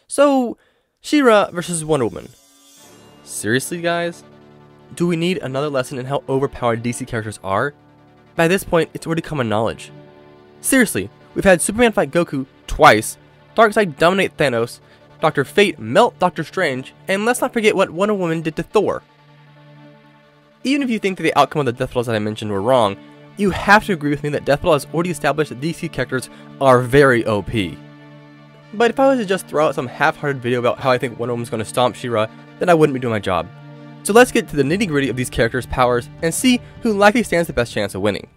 So, She-Ra versus Wonder Woman. Seriously, guys? Do we need another lesson in how overpowered DC characters are? By this point, it's already common knowledge. Seriously, we've had Superman fight Goku twice, Darkseid dominate Thanos, Dr. Fate melt Doctor Strange, and let's not forget what Wonder Woman did to Thor. Even if you think that the outcome of the death battles that I mentioned were wrong, you have to agree with me that Death Battle has already established that DC characters are very OP. But if I was to just throw out some half-hearted video about how I think Wonder Woman's going to stomp She-Ra, then I wouldn't be doing my job. So let's get to the nitty-gritty of these characters' powers and see who likely stands the best chance of winning.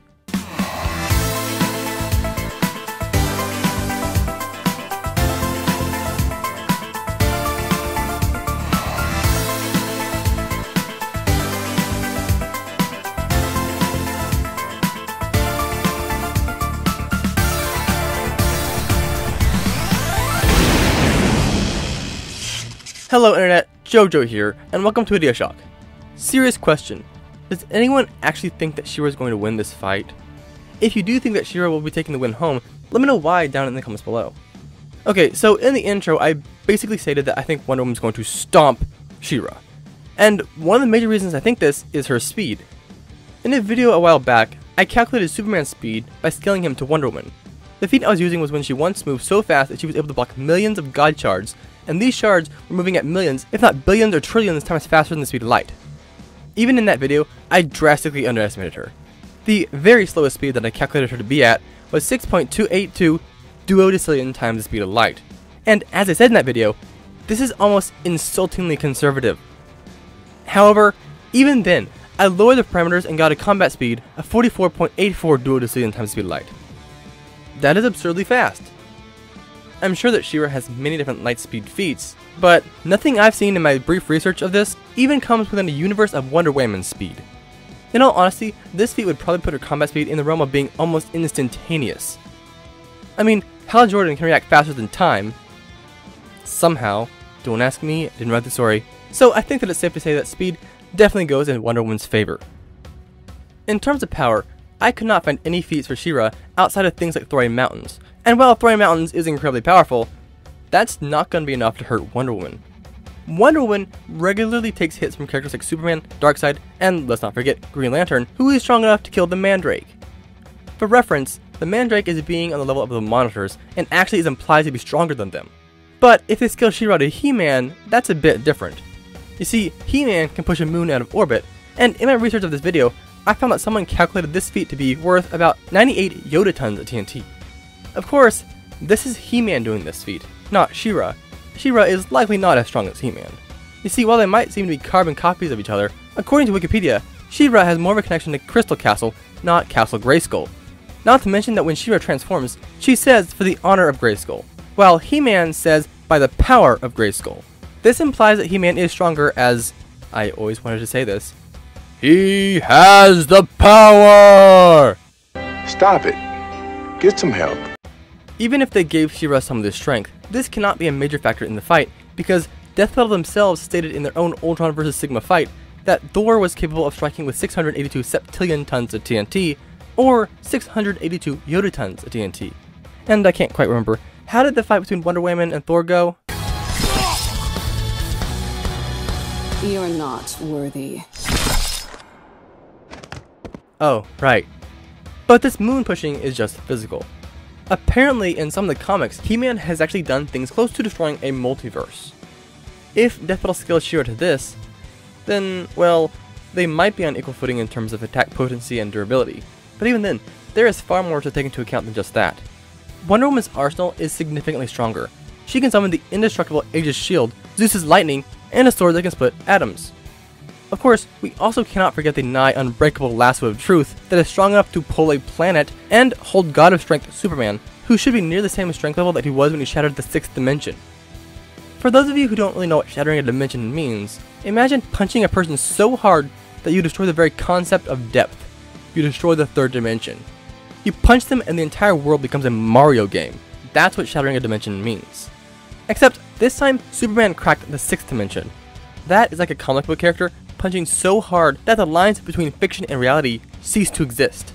Hello Internet, Jojo here, and welcome to Video Shock. Serious question, does anyone actually think that She-Ra is going to win this fight? If you do think that She-Ra will be taking the win home, let me know why down in the comments below. Okay, so in the intro, I basically stated that I think Wonder Woman is going to stomp She-Ra. And one of the major reasons I think this is her speed. In a video a while back, I calculated Superman's speed by scaling him to Wonder Woman. The feat I was using was when she once moved so fast that she was able to block millions of God shards, and these shards were moving at millions, if not billions or trillions times faster than the speed of light. Even in that video, I drastically underestimated her. The very slowest speed that I calculated her to be at was 6.282 duodecillion times the speed of light. And as I said in that video, this is almost insultingly conservative. However, even then, I lowered the parameters and got a combat speed of 44.84 duodecillion times the speed of light. That is absurdly fast. I'm sure that She-Ra has many different light speed feats, but nothing I've seen in my brief research of this even comes within the universe of Wonder Woman's speed. In all honesty, this feat would probably put her combat speed in the realm of being almost instantaneous. I mean, Hal Jordan can react faster than time. Somehow. Don't ask me, I didn't write the story. So I think that it's safe to say that speed definitely goes in Wonder Woman's favor. In terms of power, I could not find any feats for She-Ra outside of things like throwing mountains. And while throwing mountains is incredibly powerful, that's not going to be enough to hurt Wonder Woman. Wonder Woman regularly takes hits from characters like Superman, Darkseid, and let's not forget Green Lantern, who is strong enough to kill the Mandrake. For reference, the Mandrake is a being on the level of the Monitors, and actually is implied to be stronger than them. But if they scale She-Ra to He-Man, that's a bit different. You see, He-Man can push a moon out of orbit, and in my research of this video, I found that someone calculated this feat to be worth about 98 yotatons of TNT. Of course, this is He-Man doing this feat, not She-Ra. She-Ra is likely not as strong as He-Man. You see, while they might seem to be carbon copies of each other, according to Wikipedia, She-Ra has more of a connection to Crystal Castle, not Castle Grayskull. Not to mention that when She-Ra transforms, she says for the honor of Grayskull, while He-Man says by the power of Grayskull. This implies that He-Man is stronger as, I always wanted to say this, he has the power! Stop it. Get some help. Even if they gave She-Ra some of this strength, this cannot be a major factor in the fight, because Death Battle themselves stated in their own Ultron vs. Sigma fight that Thor was capable of striking with 682 septillion tons of TNT, or 682 yotatons of TNT. And I can't quite remember, how did the fight between Wonder Woman and Thor go? You're not worthy. Oh, right. But this moon pushing is just physical. Apparently, in some of the comics, He-Man has actually done things close to destroying a multiverse. If Death Battle scales She-Ra to this, then, well, they might be on equal footing in terms of attack potency and durability. But even then, there is far more to take into account than just that. Wonder Woman's arsenal is significantly stronger. She can summon the indestructible Aegis Shield, Zeus's lightning, and a sword that can split atoms. Of course, we also cannot forget the nigh unbreakable lasso of truth that is strong enough to pull a planet and hold God of Strength Superman, who should be near the same strength level that he was when he shattered the 6th dimension. For those of you who don't really know what shattering a dimension means, imagine punching a person so hard that you destroy the very concept of depth. You destroy the 3rd dimension. You punch them and the entire world becomes a Mario game. That's what shattering a dimension means. Except, this time, Superman cracked the 6th dimension. That is like a comic book character punching so hard that the lines between fiction and reality cease to exist.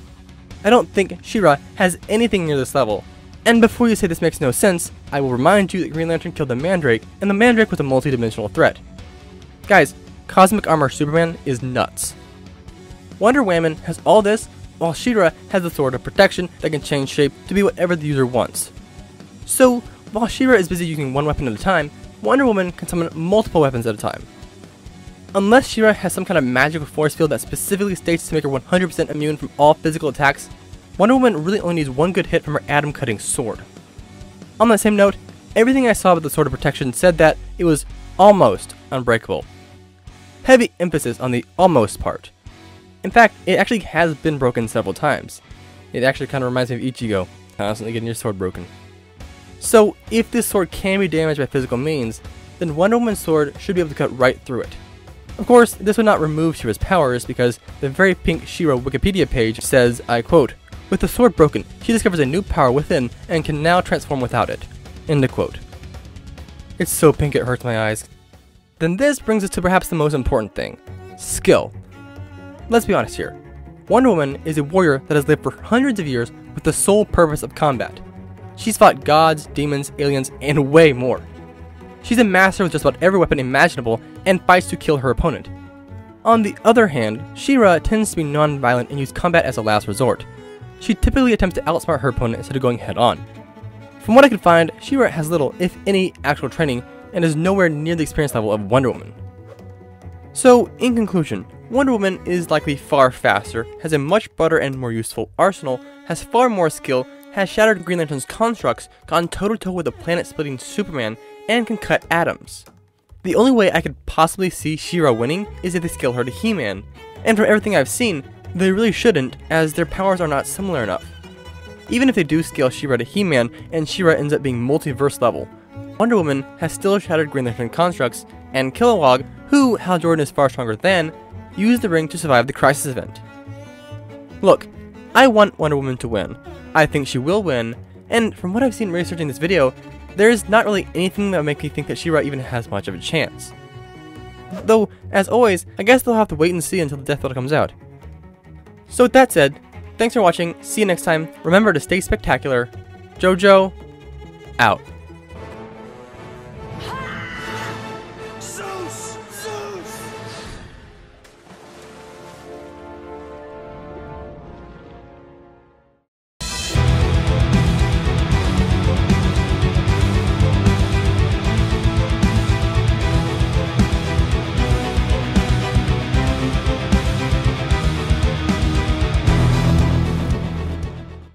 I don't think She-Ra has anything near this level. And before you say this makes no sense, I will remind you that Green Lantern killed the Mandrake, and the Mandrake was a multi-dimensional threat. Guys, Cosmic Armor Superman is nuts. Wonder Woman has all this, while She-Ra has the Sword of Protection that can change shape to be whatever the user wants. So, while She-Ra is busy using one weapon at a time, Wonder Woman can summon multiple weapons at a time. Unless She-Ra has some kind of magical force field that specifically states to make her 100% immune from all physical attacks, Wonder Woman really only needs one good hit from her atom-cutting sword. On that same note, everything I saw about the Sword of Protection said that it was almost unbreakable. Heavy emphasis on the almost part. In fact, it actually has been broken several times. It actually kind of reminds me of Ichigo, constantly getting your sword broken. So, if this sword can be damaged by physical means, then Wonder Woman's sword should be able to cut right through it. Of course, this would not remove She-Ra's powers, because the very pink She-Ra Wikipedia page says, I quote, "With the sword broken, she discovers a new power within and can now transform without it." End of quote. It's so pink it hurts my eyes. Then this brings us to perhaps the most important thing, skill. Let's be honest here. Wonder Woman is a warrior that has lived for hundreds of years with the sole purpose of combat. She's fought gods, demons, aliens, and way more. She's a master with just about every weapon imaginable and fights to kill her opponent. On the other hand, She-Ra tends to be non-violent and use combat as a last resort. She typically attempts to outsmart her opponent instead of going head-on. From what I could find, She-Ra has little, if any, actual training and is nowhere near the experience level of Wonder Woman. So, in conclusion, Wonder Woman is likely far faster, has a much broader and more useful arsenal, has far more skill, has shattered Green Lantern's constructs, gone toe-to-toe with a planet-splitting Superman, and can cut atoms. The only way I could possibly see She-Ra winning is if they scale her to He-Man, and from everything I've seen, they really shouldn't, as their powers are not similar enough. Even if they do scale She-Ra to He-Man, and She-Ra ends up being multiverse level, Wonder Woman has still shattered Green Lantern constructs, and Kilowog, who Hal Jordan is far stronger than, used the ring to survive the Crisis event. Look, I want Wonder Woman to win. I think she will win, and from what I've seen researching this video, there's not really anything that would make me think that She-Ra even has much of a chance. Though, as always, I guess they'll have to wait and see until the death battle comes out. So with that said, thanks for watching, see you next time, remember to stay spectacular, JoJo, out.